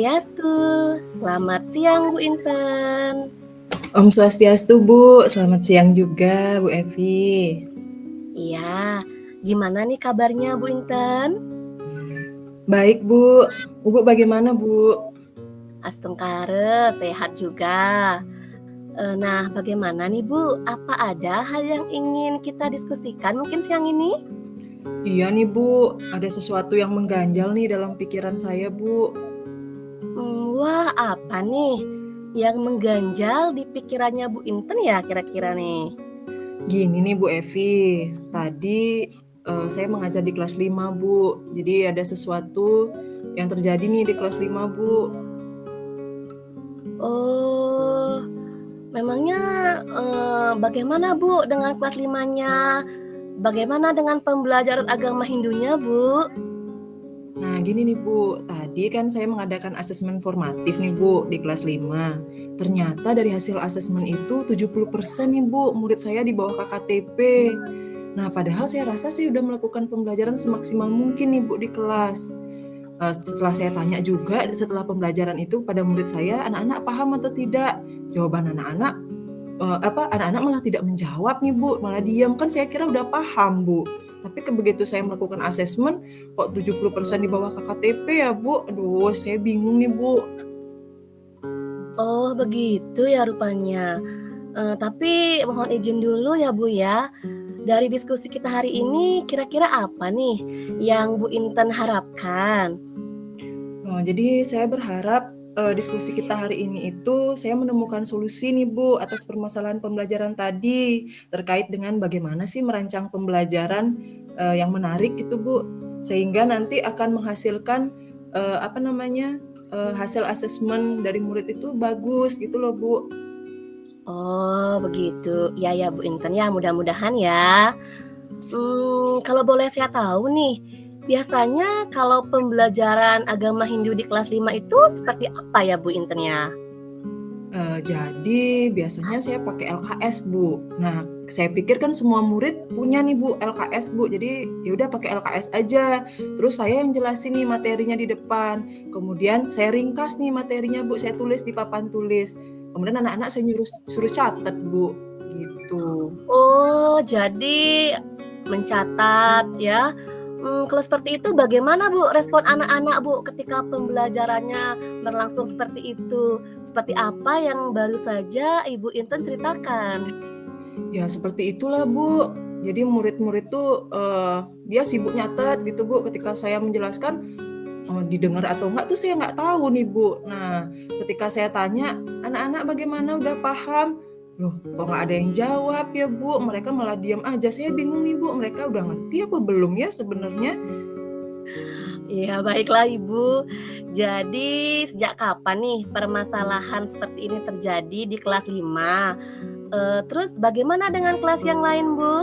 Swastiastu. Selamat siang Bu Inten. Om Swastiastu, Bu. Selamat siang juga, Bu Evi. Iya, gimana nih kabarnya Bu Inten? Baik, Bu. Ibu bagaimana, Bu? Astungkare, sehat juga. Nah, bagaimana nih Bu? Apa ada hal yang ingin kita diskusikan mungkin siang ini? Iya nih, Bu. Ada sesuatu yang mengganjal nih dalam pikiran saya, Bu. Wah, apa nih yang mengganjal di pikirannya Bu Inten ya kira-kira nih? Gini nih, Bu Evi. Tadi saya mengajar di kelas 5, Bu. Jadi ada sesuatu yang terjadi nih di kelas 5, Bu. Oh, memangnya bagaimana Bu dengan kelas 5-nya? Bagaimana dengan pembelajaran agama Hindunya, Bu? Nah, gini nih, Bu. Tadi kan saya mengadakan asesmen formatif nih, Bu, di kelas 5. Ternyata dari hasil asesmen itu 70% nih, Bu, murid saya di bawah KKTP. Nah, padahal saya rasa saya udah melakukan pembelajaran semaksimal mungkin nih, Bu, di kelas. Setelah saya tanya juga setelah pembelajaran itu pada murid saya, anak-anak paham atau tidak? Jawaban anak-anak malah tidak menjawab nih, Bu, malah diam. Kan saya kira udah paham, Bu. Tapi begitu saya melakukan asesmen, kok 70% di bawah KKTP ya, Bu? Aduh, saya bingung nih, Bu. Oh, begitu ya rupanya. Tapi mohon izin dulu ya, Bu ya. Dari diskusi kita hari ini, kira-kira apa nih yang Bu Inten harapkan? Jadi saya berharap diskusi kita hari ini itu saya menemukan solusi nih, Bu, atas permasalahan pembelajaran tadi terkait dengan bagaimana sih merancang pembelajaran yang menarik gitu, Bu, sehingga nanti akan menghasilkan hasil asesmen dari murid itu bagus gitu loh, Bu. Oh, begitu. Ya Bu Inten ya, mudah-mudahan ya. Kalau boleh saya tahu nih, biasanya kalau pembelajaran agama Hindu di kelas 5 itu seperti apa ya Bu Inten ya? Jadi biasanya saya pakai LKS, Bu. Nah, saya pikir kan semua murid punya nih, Bu, LKS, Bu. Jadi ya udah pakai LKS aja. Terus saya yang jelasin nih materinya di depan. Kemudian saya ringkas nih materinya, Bu. Saya tulis di papan tulis. Kemudian anak-anak saya suruh catat, Bu. Gitu. Oh, jadi mencatat ya. Kalau seperti itu bagaimana Bu respon anak-anak Bu ketika pembelajarannya berlangsung seperti itu? Seperti apa yang baru saja Ibu Inten ceritakan? Ya seperti itulah, Bu. Jadi murid-murid tuh dia sibuk nyatet gitu, Bu. Ketika saya menjelaskan didengar atau enggak tuh saya nggak tahu nih, Bu. Nah, ketika saya tanya, "Anak-anak bagaimana, udah paham?" Loh, kok nggak ada yang jawab ya, Bu? Mereka malah diam aja. Saya bingung nih, Bu, mereka udah ngerti apa belum ya sebenarnya? Iya, baiklah Ibu. Jadi sejak kapan nih permasalahan seperti ini terjadi di kelas 5? Terus bagaimana dengan kelas yang lain, Bu?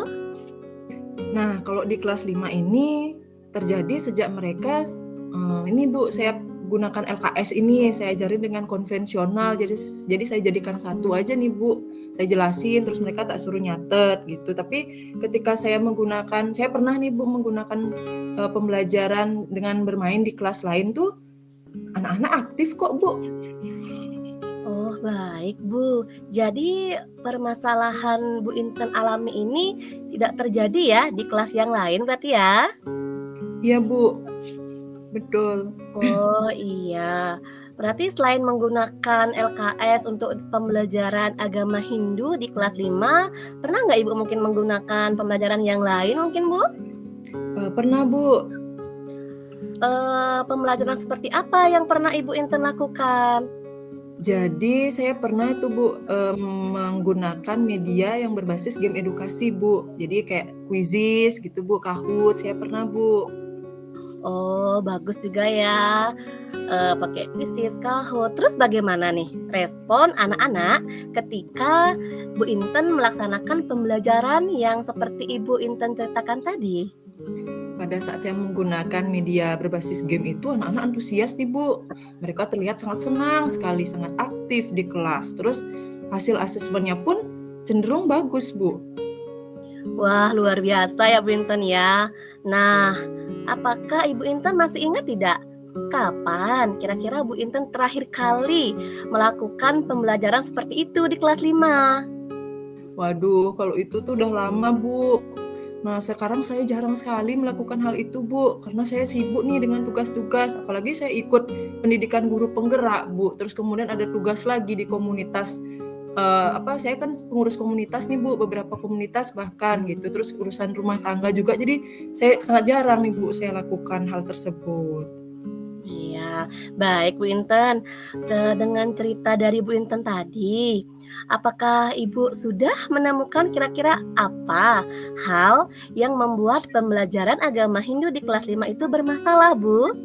Nah, kalau di kelas 5 ini terjadi sejak mereka ini, Bu, saya gunakan LKS ini, saya ajarin dengan konvensional. Jadi saya jadikan satu aja nih, Bu. Saya jelasin terus mereka tak suruh nyatet gitu. Tapi ketika saya pernah nih, Bu, menggunakan pembelajaran dengan bermain di kelas lain tuh anak-anak aktif kok, Bu. Oh, baik, Bu. Jadi permasalahan Bu Inten alami ini tidak terjadi ya di kelas yang lain berarti ya? Iya, Bu. Betul. Oh, iya. Berarti selain menggunakan LKS untuk pembelajaran agama Hindu di kelas 5, pernah nggak Ibu mungkin menggunakan pembelajaran yang lain mungkin, Bu? Pernah, Bu. Pembelajaran seperti apa yang pernah Ibu Inten lakukan? Jadi saya pernah tuh, Bu, menggunakan media yang berbasis game edukasi, Bu. Jadi kayak Quizizz gitu, Bu, Kahoot, saya pernah, Bu. Oh, bagus juga ya, pakai Quizizz, Kahoot. Terus bagaimana nih respon anak-anak ketika Bu Inten melaksanakan pembelajaran yang seperti Ibu Inten ceritakan tadi? Pada saat saya menggunakan media berbasis game itu, anak-anak antusias nih, Bu. Mereka terlihat sangat senang sekali, sangat aktif di kelas. Terus hasil asesmennya pun cenderung bagus, Bu. Wah, luar biasa ya Bu Inten ya. Nah, apakah Ibu Inten masih ingat tidak Kapan kira-kira Bu Inten terakhir kali melakukan pembelajaran seperti itu di kelas 5? Waduh, kalau itu tuh udah lama, Bu. Nah, sekarang saya jarang sekali melakukan hal itu, Bu, karena saya sibuk nih dengan tugas-tugas, apalagi saya ikut pendidikan guru penggerak, Bu. Terus kemudian ada tugas lagi di komunitas, saya kan pengurus komunitas nih, Bu, beberapa komunitas bahkan gitu, terus urusan rumah tangga juga, jadi saya sangat jarang nih, Bu, saya lakukan hal tersebut. Iya, baik Bu Inten. Dengan cerita dari Bu Inten tadi, apakah Ibu sudah menemukan kira-kira apa hal yang membuat pembelajaran agama Hindu di kelas 5 itu bermasalah, Bu?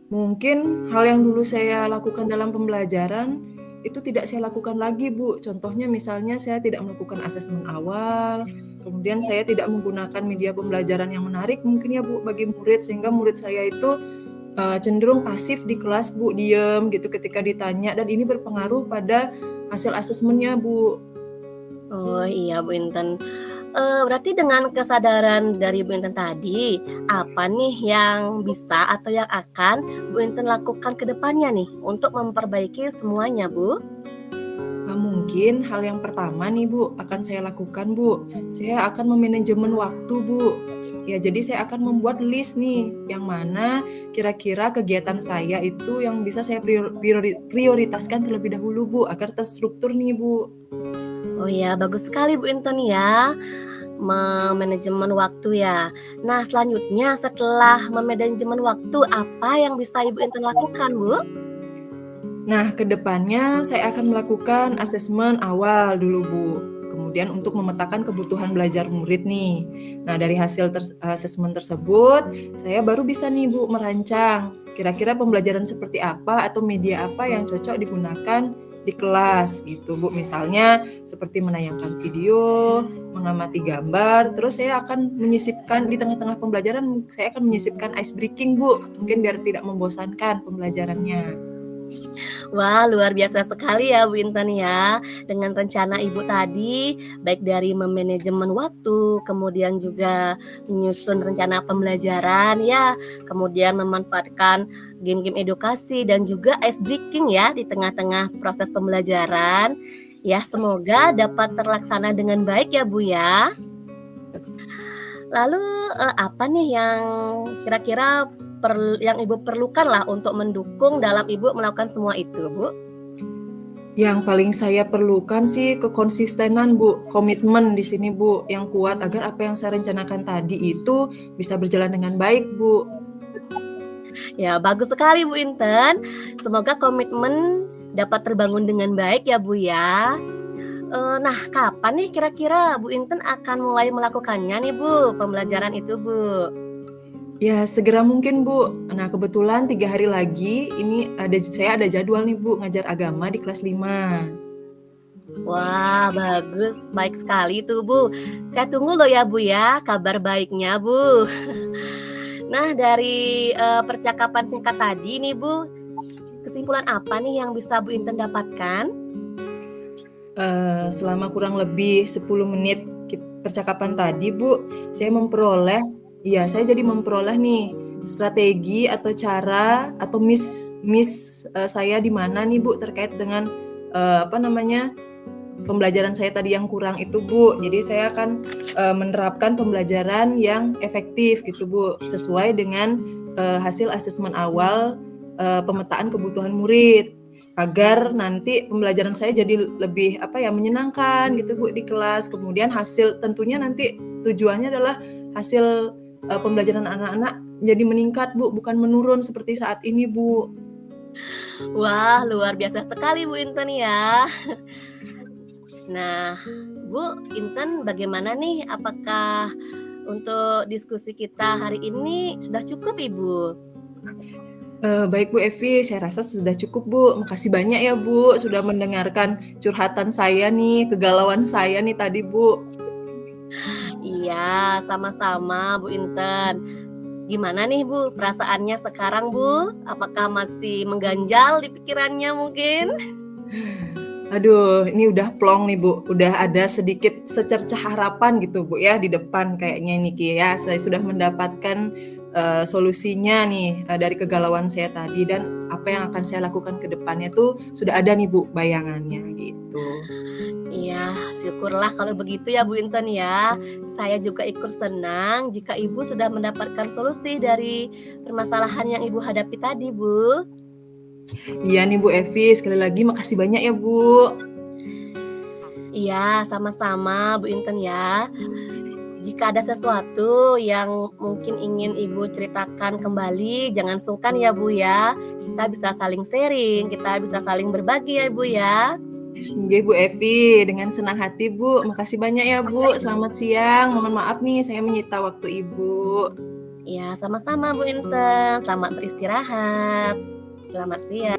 Mungkin hal yang dulu saya lakukan dalam pembelajaran, itu tidak saya lakukan lagi, Bu. Contohnya misalnya saya tidak melakukan asesmen awal, kemudian saya tidak menggunakan media pembelajaran yang menarik mungkin ya, Bu, bagi murid, sehingga murid saya itu, cenderung pasif di kelas, Bu, diem gitu ketika ditanya, dan ini berpengaruh pada hasil asesmennya, Bu. Oh iya Bu Inten. Berarti dengan kesadaran dari Bu Inten tadi, apa nih yang bisa atau yang akan Bu Inten lakukan ke depannya nih untuk memperbaiki semuanya, Bu? Mungkin hal yang pertama nih, Bu, akan saya lakukan, Bu, saya akan memanajemen waktu, Bu. Ya, jadi saya akan membuat list nih, yang mana kira-kira kegiatan saya itu yang bisa saya prioritaskan terlebih dahulu, Bu, agar terstruktur nih, Bu. Oh ya, bagus sekali Bu Inten ya, memanajemen waktu ya. Nah, selanjutnya setelah memanajemen waktu, apa yang bisa Ibu Inten lakukan, Bu? Nah, ke depannya saya akan melakukan asesmen awal dulu, Bu. Kemudian untuk memetakan kebutuhan belajar murid nih. Nah, dari hasil asesmen tersebut, saya baru bisa nih, Bu, merancang kira-kira pembelajaran seperti apa atau media apa yang cocok digunakan di kelas gitu, Bu. Misalnya seperti menayangkan video, mengamati gambar, terus saya akan menyisipkan di tengah-tengah pembelajaran, saya akan menyisipkan ice breaking, Bu, mungkin biar tidak membosankan pembelajarannya. Wah, luar biasa sekali ya Bu Intan ya. Dengan rencana Ibu tadi, baik dari memanajemen waktu, kemudian juga menyusun rencana pembelajaran ya, kemudian memanfaatkan game-game edukasi dan juga ice breaking ya di tengah-tengah proses pembelajaran. Ya, semoga dapat terlaksana dengan baik ya Bu ya. Lalu, apa nih yang kira-kira yang Ibu perlukan lah untuk mendukung dalam Ibu melakukan semua itu, Bu? Yang paling saya perlukan sih kekonsistenan, Bu, komitmen di sini, Bu, yang kuat agar apa yang saya rencanakan tadi itu bisa berjalan dengan baik, Bu. Ya, bagus sekali Bu Inten. Semoga komitmen dapat terbangun dengan baik ya, Bu ya. Nah, kapan nih kira-kira Bu Inten akan mulai melakukannya nih, Bu, pembelajaran itu, Bu? Ya, segera mungkin, Bu. Nah, kebetulan 3 hari lagi ini saya ada jadwal nih, Bu, ngajar agama di kelas 5. Wah, bagus, baik sekali tuh, Bu. Saya tunggu loh ya, Bu ya, kabar baiknya, Bu. Nah, dari, percakapan singkat tadi nih, Bu, kesimpulan apa nih yang bisa Bu Inten dapatkan? Selama kurang lebih 10 menit percakapan tadi, Bu, saya jadi memperoleh nih strategi atau cara atau saya di mana nih, Bu, terkait dengan, pembelajaran saya tadi yang kurang itu, Bu. Jadi saya akan, menerapkan pembelajaran yang efektif gitu, Bu, sesuai dengan, hasil asesmen awal, pemetaan kebutuhan murid. Agar nanti pembelajaran saya jadi lebih menyenangkan gitu, Bu, di kelas. Kemudian tentunya nanti tujuannya adalah hasil, pembelajaran anak-anak menjadi meningkat, Bu, bukan menurun seperti saat ini, Bu. Wah, luar biasa sekali Bu Inten ya. Nah, Bu Inten bagaimana nih? Apakah untuk diskusi kita hari ini sudah cukup, Ibu? Baik Bu Evi, saya rasa sudah cukup, Bu. Makasih banyak ya, Bu, sudah mendengarkan curhatan saya nih, kegalauan saya nih tadi, Bu. Iya, sama-sama Bu Inten. Gimana nih Bu perasaannya sekarang, Bu? Apakah masih mengganjal di pikirannya mungkin? Aduh, ini udah plong nih, Bu. Udah ada sedikit secercah harapan gitu, Bu, ya, di depan kayaknya ini Ki ya. Saya sudah mendapatkan, solusinya nih, dari kegalauan saya tadi dan apa yang akan saya lakukan ke depannya tuh sudah ada nih Bu bayangannya gitu. Iya, syukurlah kalau begitu ya Bu Intan ya. Saya juga ikut senang jika Ibu sudah mendapatkan solusi dari permasalahan yang Ibu hadapi tadi, Bu. Iya nih Bu Evi, sekali lagi makasih banyak ya Bu. Iya, sama-sama Bu Intan ya. Jika ada sesuatu yang mungkin ingin Ibu ceritakan kembali, jangan sungkan ya Bu ya. Kita bisa saling sharing, kita bisa saling berbagi ya Bu ya. Nggih Bu Evi, dengan senang hati Bu. Makasih banyak ya Bu. Selamat siang. Mohon maaf nih saya menyita waktu Ibu. Iya, sama-sama Bu Intan. Selamat beristirahat. Selamat siang.